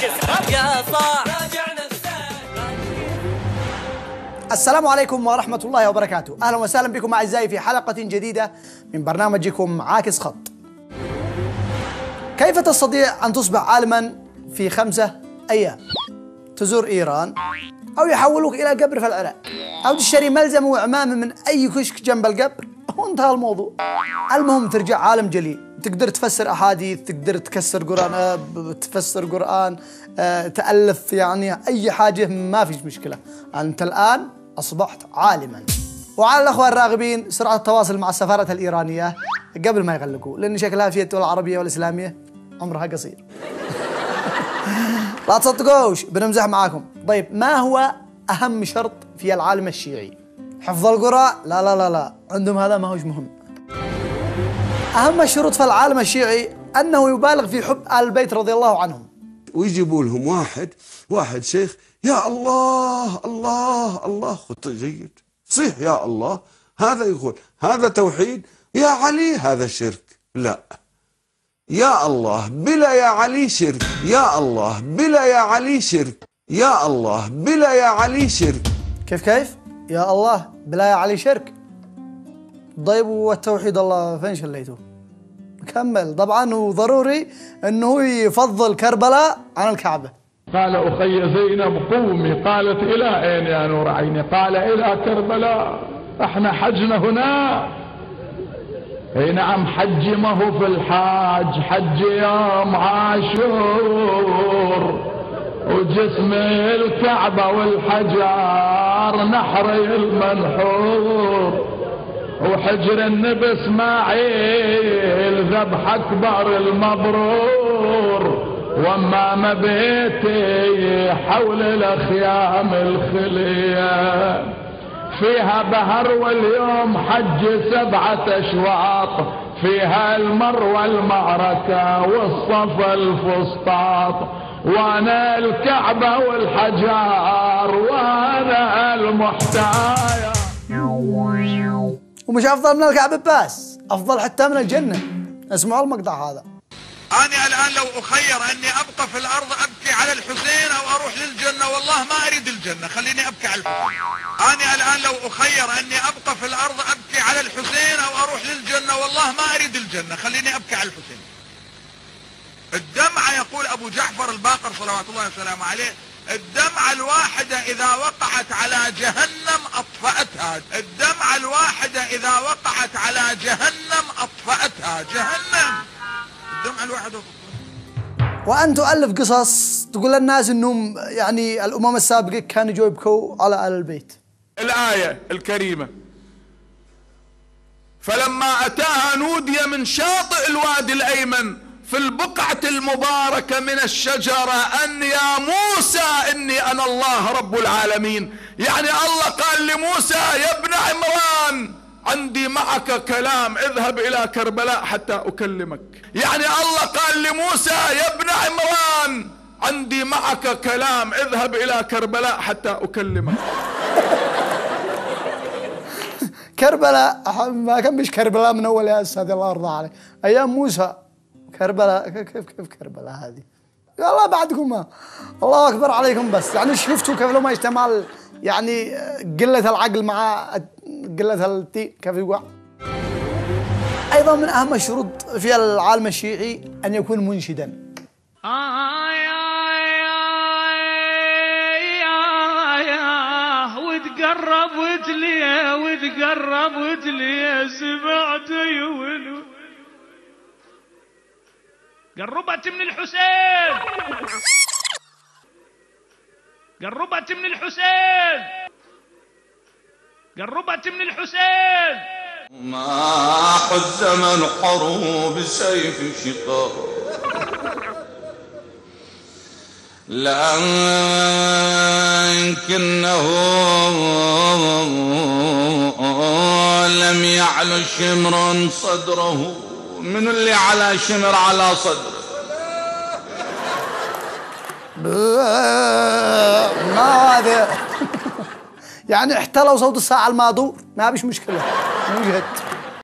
يا صاح. السلام عليكم ورحمة الله وبركاته. أهلا وسهلا بكم أعزائي في حلقة جديدة من برنامجكم عاكس خط. كيف تستطيع أن تصبح عالما في 5 أيام؟ تزور إيران، أو يحولوك إلى قبر في العراق، أو تشتري ملزمة وعمامة من أي كشك جنب القبر وانتهى الموضوع. المهم ترجع عالم جليل، تقدر تفسر أحاديث، تقدر تكسر قرآن، تفسر قرآن، تألف، يعني أي حاجة ما فيش مشكلة. أنت الآن أصبحت عالما. وعلى الأخوة الراغبين سرعة التواصل مع السفارة الإيرانية قبل ما يغلقوا، لأن شكلها في الدول العربية والإسلامية عمرها قصير. لا تصدقوش بنمزح معاكم. طيب، ما هو أهم شرط في العالم الشيعي؟ حفظ القرآن؟ لا لا لا لا، عندهم هذا ما هوش مهم. أهم الشروط في العالم الشيعي أنه يبالغ في حب آل البيت رضي الله عنهم. ويجيبوا لهم واحد شيخ، يا الله الله الله، خط جيد صيح يا الله، هذا يقول هذا توحيد، يا علي هذا شرك. لا، يا الله بلا يا علي شرك، يا الله بلا يا علي شرك، يا الله بلا يا علي شرك. كيف يا الله بلا يا علي شرك؟ طيب والتوحيد الله فين شليته؟ كمل. طبعا وضروري انه يفضل كربلاء عن الكعبة. قال أخي زينب قومي، قالت إلى أين يا نور عيني؟ قال إلى كربلاء، احنا حجنا هنا. اي نعم، حج ما هو في الحاج، حج يوم عاشور، وجسم الكعبة والحجار نحر المنحور، وحجر النبي اسماعيل ذبح اكبر المبرور، وامام بيتي حول الاخيام الخليه فيها بهر، واليوم حج 7 أشواط، فيها المروة المعركة والصفا الفسطاط، وانا الكعبة والحجار وانا المحتايا. ومش افضل من الكعبة بس، افضل حتى من الجنة. اسمعوا المقطع هذا. أنا الآن لو أخير أني أبقى في الأرض أبكي على الحسين أو أروح للجنة، والله ما أريد الجنة، خليني أبكي على الحسين. أنا الآن لو أخير أني أبقى في الأرض أبكي على الحسين أو أروح للجنة، والله ما أريد الجنة، خليني أبكي على الحسين. الدمعة، يقول أبو جعفر الباقر صلوات الله وسلامه عليه، الدمعة الواحدة إذا وقعت على جهنم أطفأتها، الدمعة الواحدة إذا وقعت على جهنم أطفأتها، جهنم الدمعة الواحدة. وأن تؤلف قصص تقول للناس أنهم يعني الأمم السابقة كانوا يجوا يبكوا على آل البيت. الآية الكريمة: فلما أتاها نودي من شاطئ الوادي الأيمن في البقعة المباركة من الشجرة أن يا موسى إني أنا الله رب العالمين. يعني الله قال لموسى: يا ابن عمران عندي معك كلام، اذهب إلى كربلاء حتى أكلمك. يعني الله قال لموسى: يا ابن عمران عندي معك كلام، اذهب إلى كربلاء حتى أكلمك. كربلاء ما كان مش كربلاء من أول يا أستاذ، الله يرضى عليه، أيام موسى. كربلاء كيف كربلاء هذه؟ يا الله بعدكم ما. الله أكبر عليكم. بس يعني شفتوا كيف لو ما يجتمع يعني قلة العقل مع قلة التي كيف يقع. أيضا من أهم الشروط في العالم الشيعي أن يكون منشدا. وتقرب وتلي سمعت يولو قربت من الحسين، قربت من الحسين، قربت من الحسين. ما حز من حروب سيف شقاق، لكنه لم يعل شمر صدره. من اللي على شمر على صدره؟ ما هذا يعني احتلوا صوت الساعة الماضور، ما بيش مشكلة، موجود.